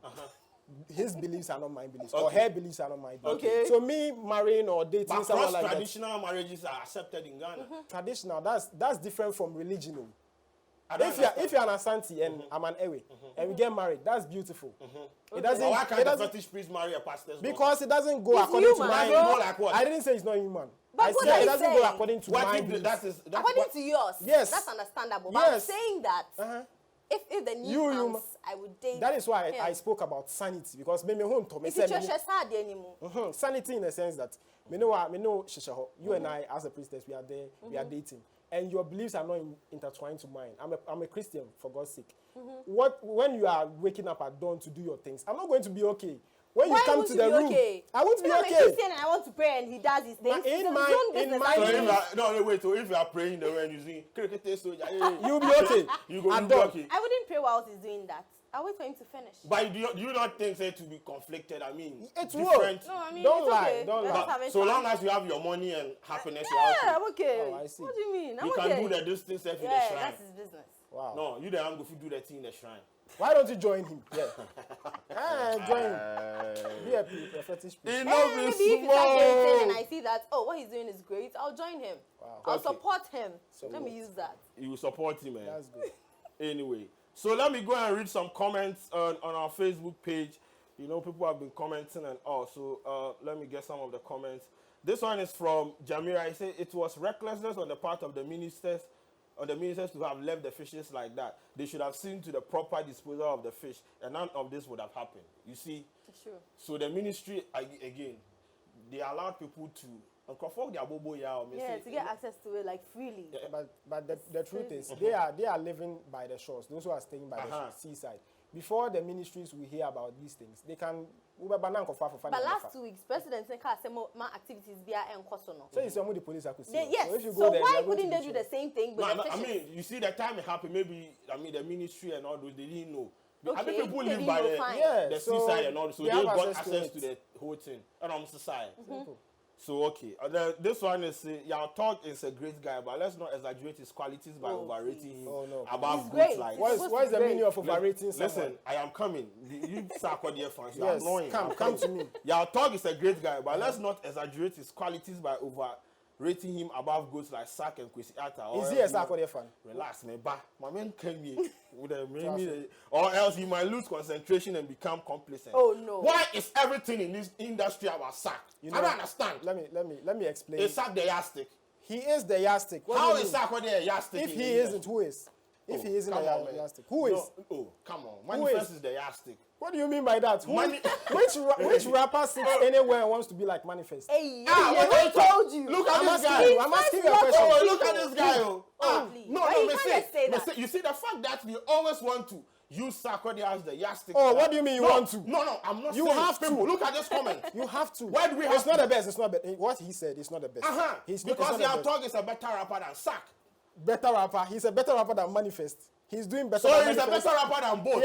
His beliefs are not my beliefs, or
Okay.
her beliefs are not my beliefs.
Okay.
So me marrying or dating
But
someone like that,
traditional marriages are accepted in Ghana.
traditional, that's different from religion. Oh.
I don't
If you're an Asante and I'm an Ewe and we get married, that's beautiful. It doesn't.
But why can't
it
the
doesn't
fetish priest marry a pastor's daughter?
because it doesn't go
It's
according to
human,
my.
It doesn't go like what?
I didn't say it's not human.
But
I
what
said
are
it
you
doesn't go
saying?
according to
What
my
if
beliefs.
that's
According
what,
to yours,
Yes.
that's understandable. But
Yes.
I'm saying that
Uh-huh.
if the need
You-
comes, I would date
That is why
him.
I spoke about sanity because me home to me
If
say
you
me-
trust sad anymore.
sanity in the sense that me know shisha. You and I as a priestess we are there, we are dating, and your beliefs are not intertwined to mine. I'm a Christian for God's sake. When you are waking up at dawn to do your things, I'm not going to be okay. When you
Why
come
won't
to
you
the
be
room,
okay?
I won't be
I'm a
okay.
Christian and I want to pray and he does his things.
But in
It's
my-
his own
in
business.
my-
I
So
don't
if you
know.
are, no, wait. So if you are praying the way and using cricket, so
You'll be okay.
you go
At
you be
dawn.
okay.
I wouldn't pray while he's doing that. I'll wait for him to finish.
But do you not think say to be conflicted? I mean,
It's
different.
No, I mean,
Don't
it's
lie,
okay.
don't
We're
lie.
just having
So
fun.
long as you have your money and happiness, you're
Yeah,
okay.
I'm okay.
Oh, I see.
What do you mean? I'm
You
okay.
can do the distance in the
Yeah,
shrine.
that's his business.
Wow.
No, you the go do the thing in the shrine.
Why don't you join him? Yeah. Join him. Be a fetish priest.
Hey,
Enough
maybe
is
if you start dating and
small.
I see that, oh, what he's doing is great, I'll join him.
Wow.
I'll
Okay.
support him.
So
Let me
what?
use that.
You support him, man.
That's good.
Anyway, so let me go and read some comments on our Facebook page. You know, people have been commenting and all. So let me get some of the comments. This one is from Jamira. He said it was recklessness on the part of the ministers to have left the fishes like that. They should have seen to the proper disposal of the fish, and none of this would have happened. You see,
It's true.
so the ministry again, they allowed people to.
Yeah, to get access to it like freely.
But the truth is,
crazy.
they are living by the shores. Those who are staying by the seaside. Before the ministries will hear about these things, they can.
But last 2 weeks, President said my activities via Nkosono.
So it's only the police are see.
Yes.
So if you
So
go there,
why
they are going
couldn't
to
they
be
do
sure.
the same thing with
No,
the
I
fishes?
mean, you see, the time it happened, maybe, I mean, the ministry and all those, they didn't know. I
Okay,
mean, people
they
live
didn't
by
know,
the,
fine.
Yeah,
the
so
seaside and all, so
they
they
have
got
access to
access
it.
to the whole thing. And I'm society.
Simple.
So, okay. This one is, your talk is a great guy, but let's not exaggerate his qualities by overrating him
Oh, no.
above
He's
goods
great.
like
What is the
Great.
meaning of overrating someone?
Listen, I am coming. You Sarkodie fans, you are
Yes,
annoying.
come
I'm
to
coming.
me.
Your talk is a great guy, but let's not exaggerate his qualities by overrating him above goods like Sak and Kwesi Picasso.
Is he a Sarkodie fan?
Relax, man. My man came here with or else he might lose concentration and become complacent.
Oh, no.
Why is everything in this industry about Sak?
You
I
know,
don't understand.
Let me explain.
Is Sak the yardstick?
He is the yardstick. What
How
do you
is
mean?
Sarkodie a yardstick?
If
in
he
the
isn't,
industry?
who is? If he isn't
Come
a
on, man.
yardstick, who is?
No, oh, come on.
Who
Manifest
is?
is the yardstick.
What do you mean by that?
Money-
Which rapper sits anywhere and wants to be like Manifest?
Hey,
Ah,
yeah,
what
I
are you
told you.
Look at
I'm
this guy.
asking you. I'm asking you a question.
Oh, look at this guy.
please.
No,
Why
no,
you
me
can't
say,
just say
me
that?
say, you see the fact that we always want to use Sarkodie as the yardstick.
Oh, what do you mean you want to?
No, I'm not
You
saying
have to.
people, look at this comment.
You have to.
Why do we have
It's not
to?
the best. It's not what he said. It's not the best.
Because
it's not
your
the best.
talk is a better rapper than Sak.
Better rapper. He's a better rapper than Manifest. He's doing better.
So
than
he's a
Manifest.
better rapper than both.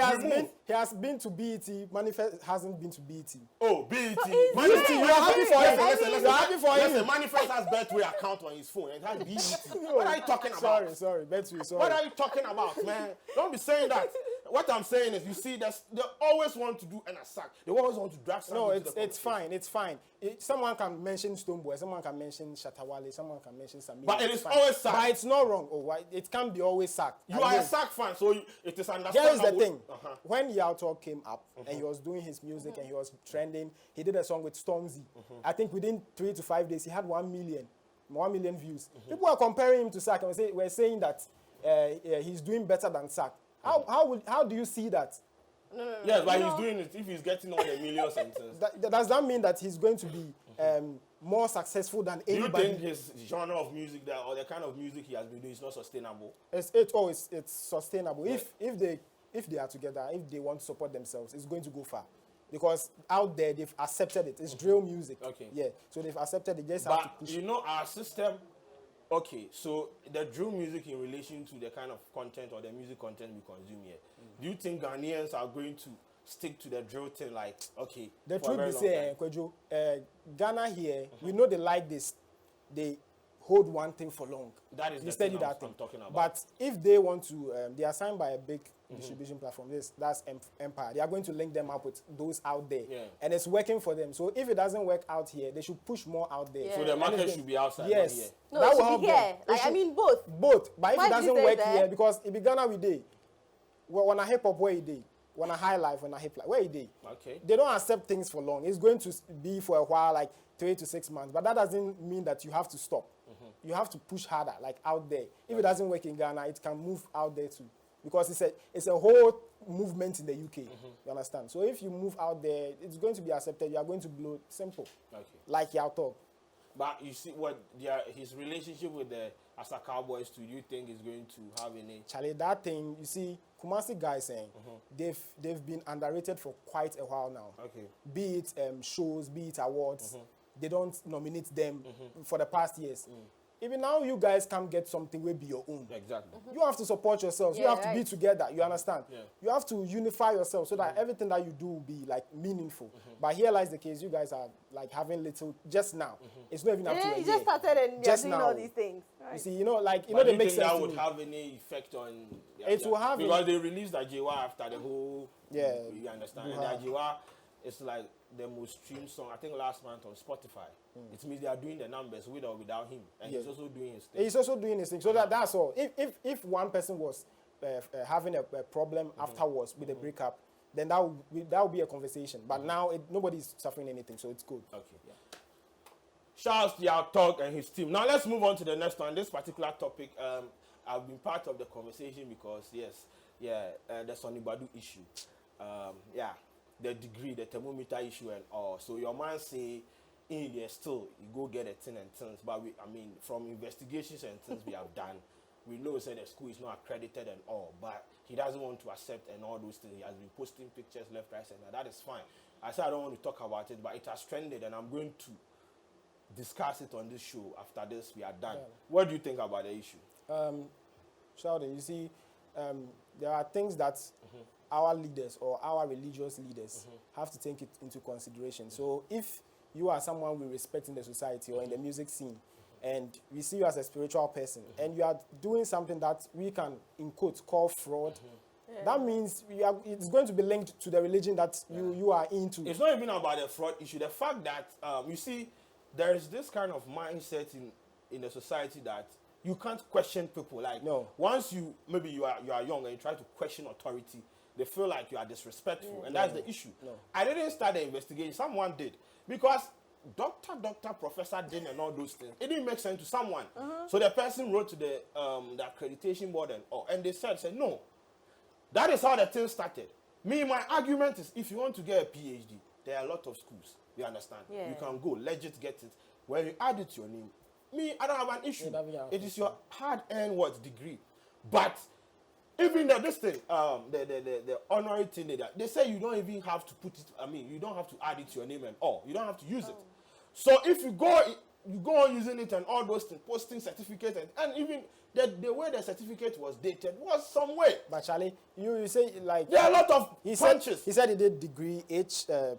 He has been to BET. Manifest hasn't been to BET.
Oh, BET.
Manifest,
you are happy for him.
Listen,
happy for him.
Listen, Manifest has Betway account on his phone. It has BET. What are you talking about?
Sorry, Betway, sorry.
What are you talking about, man? Don't be saying that. What I'm saying is, you see, they always want to do an attack. They always want to drag something.
No,
to the
it's fine. It's fine. Someone can mention Stoneboy. Someone can mention Shatawale. Someone can mention Samir.
But it is always sack.
But it's not wrong. Oh, why? It can't be always sack.
You are a sack fan, so it is understandable.
Here is the thing. When Yao Talk came up and he was doing his music and he was trending, he did a song with Stormzy. I think within 3 to 5 days, he had 1 million views. People are comparing him to Sack and we're saying that he's doing better than Sack. How do you see that?
No.
Yes, but he's doing it. If he's getting all the millions and things.
Does that mean that he's going to be more successful than anybody?
Do you think his genre of music or the kind of music he has been doing is not sustainable?
It's sustainable. Yeah. If they are together, if they want to support themselves, it's going to go far. Because out there, they've accepted it. It's drill music.
Okay.
Yeah. So they've accepted it. Just
but
have to push.
You know, our system, okay, so the drill music in relation to the kind of content or the music content we consume here, do you think Ghanaians are going to stick to the drill thing like, okay,
the truth is, Kwadwo, Ghana here, we know they like this. They hold one thing for long.
That is
you
the
study
thing
that
I'm talking about.
But if they want to, they are signed by a big distribution platform. That's Empire. They are going to link them up with those out there.
Yeah.
And it's working for them. So if it doesn't work out here, they should push more out there.
Yeah.
So the market should be outside.
Yes.
Here.
No,
that
it
will
should
help
be
them.
here. Like, I mean, both.
Both. But if
Why
it
do you
doesn't
say
work
that?
here, because it began with day. When I hip hop, where it day? When I high life, when I hip life, where it day?
Okay.
They don't accept things for long. It's going to be for a while, like 3 to 6 months. But that doesn't mean that you have to stop. You have to push harder, like out there. If it doesn't work in Ghana, it can move out there too. Because it's a whole movement in the UK. You understand? So if you move out there, it's going to be accepted. You are going to blow. Simple. Okay. Like Yao Talk.
But you see what his relationship with the Asa Cowboys, do you think is going to have any?
Charlie, that thing, you see, Kumasi guys saying they've been underrated for quite a while now. Okay. Be it shows, be it awards, they don't nominate them for the past years. Even now, you guys can't get something will be your own. Exactly. You have to support yourselves. You have to be together. You understand? Yeah. You have to unify yourself so that everything that you do will be like meaningful. But here lies the case. You guys are like having little just now. It's not even up to a year.
You just started and you're doing all these things. Right.
You see, you know, like
but
they make sense.
That would have any effect on?
It will have
because they released Ajiwa after the whole.
Yeah.
You understand? And Ajiwa is like the most streamed song, I think, last month on Spotify. It means they are doing the numbers with or without him. And he's also doing his thing.
He's also doing his thing. So that's all. If one person was having a problem afterwards with a breakup, then that would be a conversation. But now nobody's suffering anything, so it's good. Okay. Yeah.
Shout out to Yao Talk and his team. Now let's move on to the next one. This particular topic, I've been part of the conversation because, the Sonnie Badu issue. The degree, the thermometer issue and all. So your man say, in there still, you go get a thing and things. But from investigations and things we have done, we know that the school is not accredited and all. But he doesn't want to accept and all those things. He has been posting pictures left, right, center. That is fine. I said I don't want to talk about it, but it has trended and I'm going to discuss it on this show. After this, we are done. Yeah. What do you think about the issue?
Sheldon, you see, there are things that our leaders or our religious leaders have to take it into consideration. So if you are someone we respect in the society or in the music scene, and we see you as a spiritual person, and you are doing something that we can, in quotes, call fraud, that means it's going to be linked to the religion that you are into.
It's not even about the fraud issue. The fact that, you see, there is this kind of mindset in the society that you can't question people. Like, once you are young and you try to question authority, they feel like you are disrespectful, and that's the issue. I didn't start the investigation. Someone did. Because doctor, professor did and all those things. It didn't make sense to someone. So the person wrote to the accreditation board and they said, no. That is how the thing started. My argument is, if you want to get a PhD, there are a lot of schools. You understand? Yeah. You can go, legit get it. When you add it to your name, I don't have an issue. It is your hard-earned degree. But even this thing, the honorary thing, they say you don't even have to put it, you don't have to add it to your name and all. You don't have to use it. So if you go you go on using it and all those things, posting certificates, and even the way the certificate was dated was some way.
But Charlie, you say like
There are a lot of punches.
He said he did degree PhD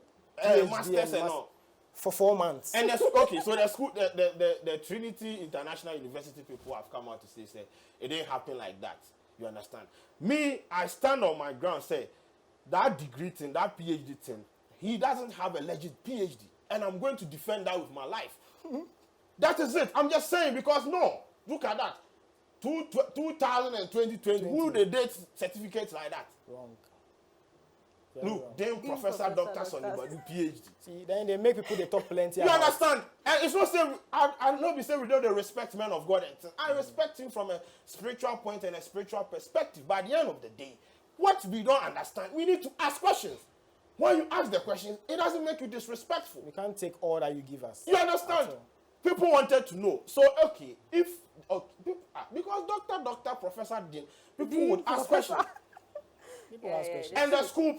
masters and all.
For 4 months.
And okay, so the school, the Trinity International University people have come out to say it didn't happen like that. You understand? Me, I stand on my ground, say that degree thing, that PhD thing, he doesn't have a legit PhD, and I'm going to defend that with my life. That is it. I'm just saying because no, look at that. 2020, 2020, who they date certificates like that?
Wrong.
Look, then Professor Dr. Sonnie Badu PhD.
See, then they make people they talk plenty.
You understand? And it's not saying I not be saying we don't respect men of God. I respect him from a spiritual point and a spiritual perspective. But at the end of the day, what we don't understand, we need to ask questions. When you ask the questions, it doesn't make you disrespectful.
We can't take all that you give us.
You understand? People wanted to know. So because Doctor, Professor Dean, people would ask questions.
People ask questions.
And the school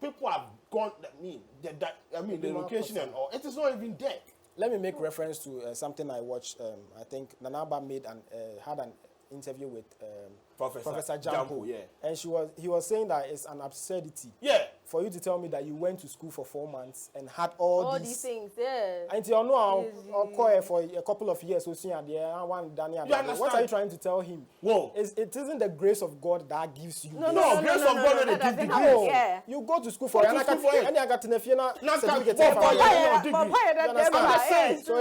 people have gone. The location and all. It is not even there.
Let me make reference to something I watched. I think Nanaba had an interview with Professor Jampo.
Yeah.
And he was saying that it's an absurdity.
Yeah.
For you to tell me that you went to school for 4 months and had all
these things, yeah.
And you know I'll call for a couple of years. What are you trying to tell him?
Whoa.
It isn't the grace of God that gives you.
No, grace of God that gives degree.
Yeah.
You go to school for it.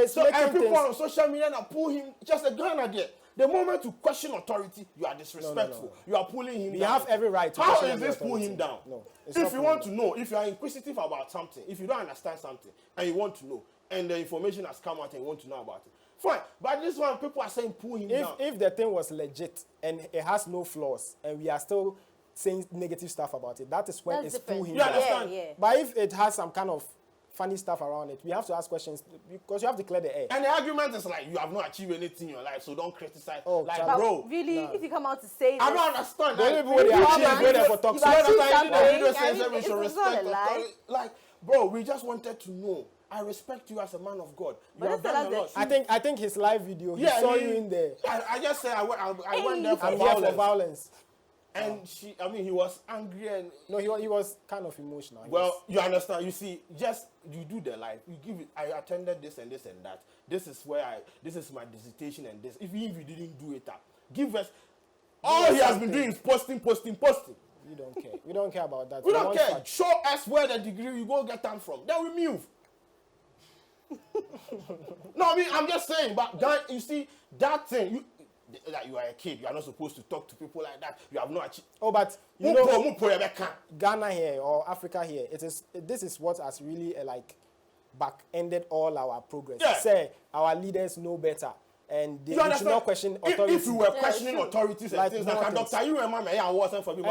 So
and people on social media now pull him just a gun there. The moment you question authority, you are disrespectful. No. You are pulling him down.
We have every right to
How is this pull him down?
No.
If you want to know, if you are inquisitive about something, if you don't understand something, and you want to know, and the information has come out and you want to know about it, fine. But this one, people are saying pull him down.
If the thing was legit and it has no flaws, and we are still saying negative stuff about it, that is when it's pull him down.
You understand?
Yeah.
But if it has some kind of funny stuff around it, we have to ask questions because you have to clear the air.
And the argument is like, you have not achieved anything in your life, so don't criticize.
Oh,
like,
but
bro.
really, if you come out to say this,
I don't understand.
The only
Like,
people they achieve when they for talk.
Like, bro, we just wanted to know. I respect you as a man of God. You have done a lot.
I think his live video, he saw you in there.
I just said I went there
I'm here for violence.
And he was angry and...
No, he was kind of emotional.
Well, you understand. You see, you do the life. You give it. I attended this and this and that. This is my dissertation and this. If you didn't do it up, give us... All he has been doing is posting.
We don't care. We don't care about that.
We don't care. Show us where the degree you go get them from. Then we move. No, I'm just saying, but that, you see, that thing, you are a kid, you are not supposed to talk to people like that. You have no achieved.
Oh, but you know, Ghana here or Africa here, this is what has really back-ended all our progress.
Yeah.
Say our leaders know better, and they should not question authority.
If you were questioning authorities and things like Dr. You and Mama, I wasn't for me.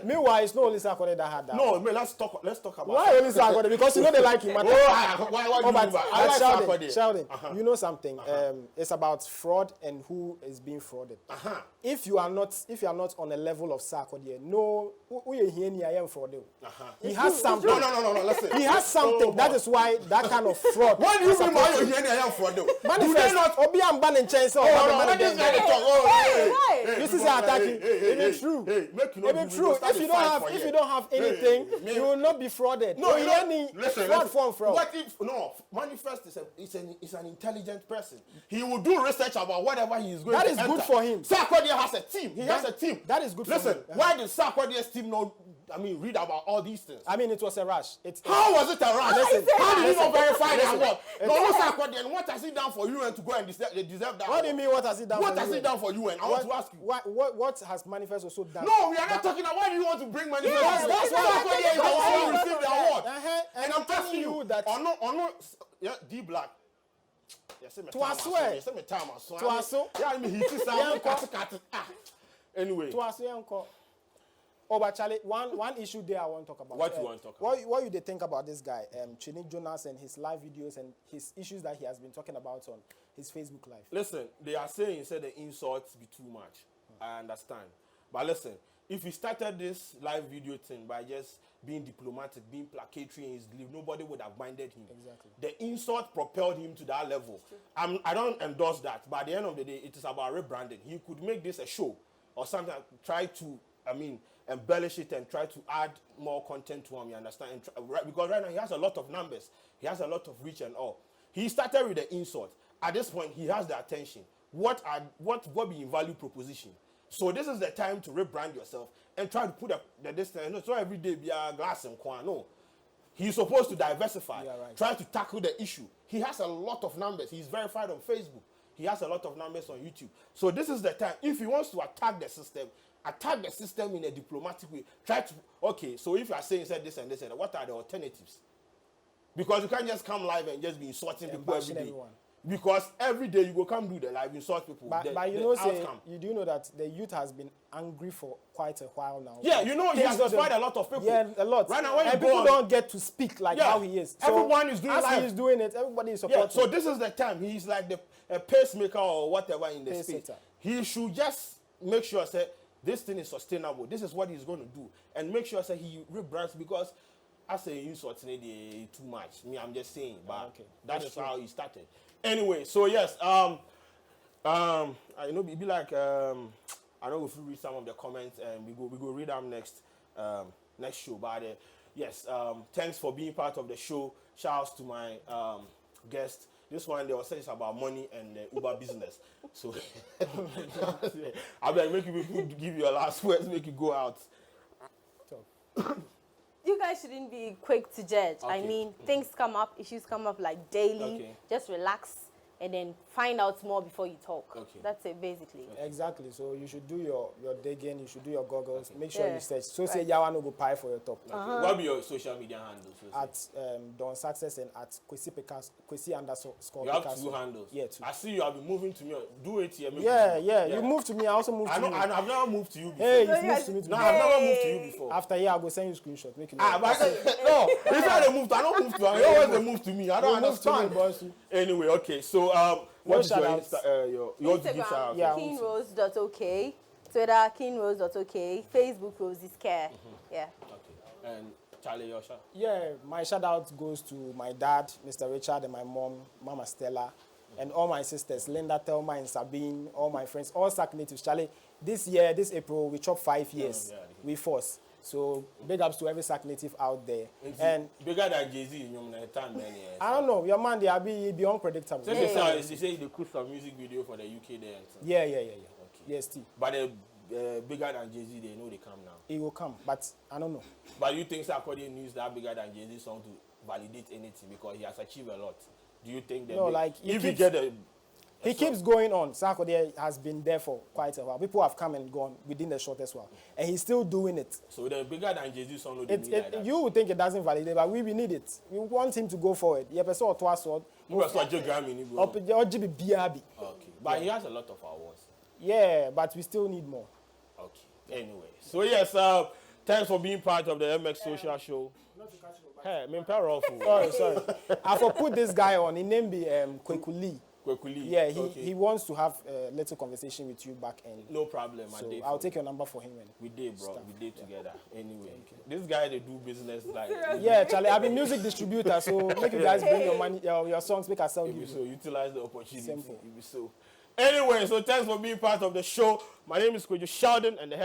Meanwhile, it's not only Sarkodie that had that.
No, let's talk about.
Why only Sarkodie? Because you know they like him.
Why do you
like
Sarkodie?
Sheldon, you know something. It's about fraud and who is being frauded. If you are not on a level of Sarkodie, no, he has something.
No. Listen.
He has something. That is why that kind of fraud.
What do you mean by you I am fraud?
Do they not? Obi and ban and chains. This is attacking. It's true. It's true. If you don't have anything, you will not be frauded.
No,
listen.
What if Manifest is an intelligent person. He will do research about whatever he is going to enter.
That is good for him.
Sarkodie has a team. He has a team.
That is good for him.
Listen, why did Sarkodie's team not read about all these things?
It was a rush.
How was it a rush? How did you not verify that work? No, Sarkodie, and what has he done for you and to go and deserve that?
What do you mean, what has he done for you?
What has he done for you? And I want to ask you.
What has Manifest also done?
No, we are not talking about why do you want to bring Manifest? That's why Sarkodie is the one who received the award. And I'm asking you that. Or no, D Black.
To swear.
Anyway.
Oh, but Charlie, one issue there I want to talk about.
What you want to talk about?
What you think about this guy, Chini Jonas, and his live videos and his issues that he has been talking about on his Facebook Live?
Listen, they are saying the insults be too much. I understand. But listen, if he started this live video thing by just being diplomatic, being placatory in his delivery, nobody would have minded him.
Exactly.
The insult propelled him to that level. I don't endorse that, but at the end of the day, it is about rebranding. He could make this a show or something, try to, embellish it and try to add more content to him, you understand? Because right now he has a lot of numbers. He has a lot of reach and all. He started with the insult. At this point, he has the attention. What be in value proposition? So this is the time to rebrand yourself and try to put the distance. No, so every day be a glass and quan. No. He's supposed to diversify.
Yeah, right.
Try to tackle the issue. He has a lot of numbers. He's verified on Facebook. He has a lot of numbers on YouTube. So this is the time. If he wants to attack the system in a diplomatic way. Try to, okay, so if you are saying said this and this and that, what are the alternatives? Because you can't just come live and just be insulting people every day.
Everyone.
Because every day you go come do the live, insult people.
But you know, you do know that the youth has been angry for quite a while now.
Yeah, you know, he has inspired a lot of people.
Yeah, a lot.
Right now, when
and
you
people
go
don't get to speak like how he is. So
everyone is doing
as
live.
he is doing it, everybody is supporting.
Yeah, so this is the time. He's like a pacemaker or whatever in the space. He should just make sure that this thing is sustainable. This is what he's going to do. And make sure that he rebrands, because I say insult too much. I'm just saying, but that is how he started. Anyway, so yes, I know it be like I know if you read some of the comments and we go read them next show. But yes, thanks for being part of the show. Shouts to my guest. This one, they were saying about money and Uber business. So I better make you give your last words, make you go out.
You guys shouldn't be quick to judge.
Okay.
I mean, things come up, issues come up like daily.
Okay.
Just relax and then find out more before you talk.
Okay.
That's it, basically.
Exactly. So you should do your digging, you should do your goggles, make sure
Yeah.
you search. So say Yawa no go pie for your top.
Okay. What be your social media handles?
At Don Success and at Kwesi Picasso, Kwesi _
You have
Picasso.
2 handles.
Yeah, 2.
I see you have been moving to me. Do it here.
Yeah. You moved to me, I also moved to you.
I've never moved to you before.
Hey,
No,
you've moved to me.
No, I've never moved to you before.
After here, I go send you screenshot. Make you know.
But no, if I don't move to, I don't move to. I always they move to me. I don't
You move to me,
understand.
boss.
Anyway, okay. So what's your
shout-outs.
your give shout out?
Yeah.
keenrose.ok, Twitter keenrose.ok, Facebook Rosie's Care. Yeah.
Okay. And Charlie, your shout.
Yeah, my shout out goes to my dad, Mr. Richard, and my mom, Mama Stella, and all my sisters, Linda, Thelma, and Sabine, all my friends, all SAC natives. Charlie, this year, this April, we chop 5 years. We force. So big ups to every SAC native out there. And
bigger than Jay-Z, you know, time many years.
I don't know, your man, they be unpredictable.
So they say they could some music video for the UK there.
Yeah.
Okay.
Yes, T.
But bigger than Jay-Z, they know they come now.
It will come, but I don't know.
But you think Sarkodie needs that bigger than Jay-Z song to validate anything, because he has achieved a lot? Do you think that
No, like,
if he get
he keeps going on. Sarkodie has been there for quite a while. People have come and gone within the shortest while. And he's still doing it.
So the bigger than Jay-Z song, no, they need like that.
You would think it doesn't validate, but we need it. We want him to go forward. Yeah, but so twice sword.
Okay. But he has a lot of awards.
Yeah, but we still need more.
Okay. Anyway, so yes, thanks for being part of the MX Social Show. Hey,
Sorry. I for put this guy on. His name be Kwekuli. Yeah, he wants to have a little conversation with you back end.
No problem.
So I'll take your number for him.
We did, bro. We did together. Anyway, this guy they do business like.
Yeah, Charlie. I've been music distributor, so make you guys bring your money, your songs, make us sell you.
So utilize the opportunity.
Simple.
So. Anyway, so thanks for being part of the show. My name is Kwadwo Sheldon, and the head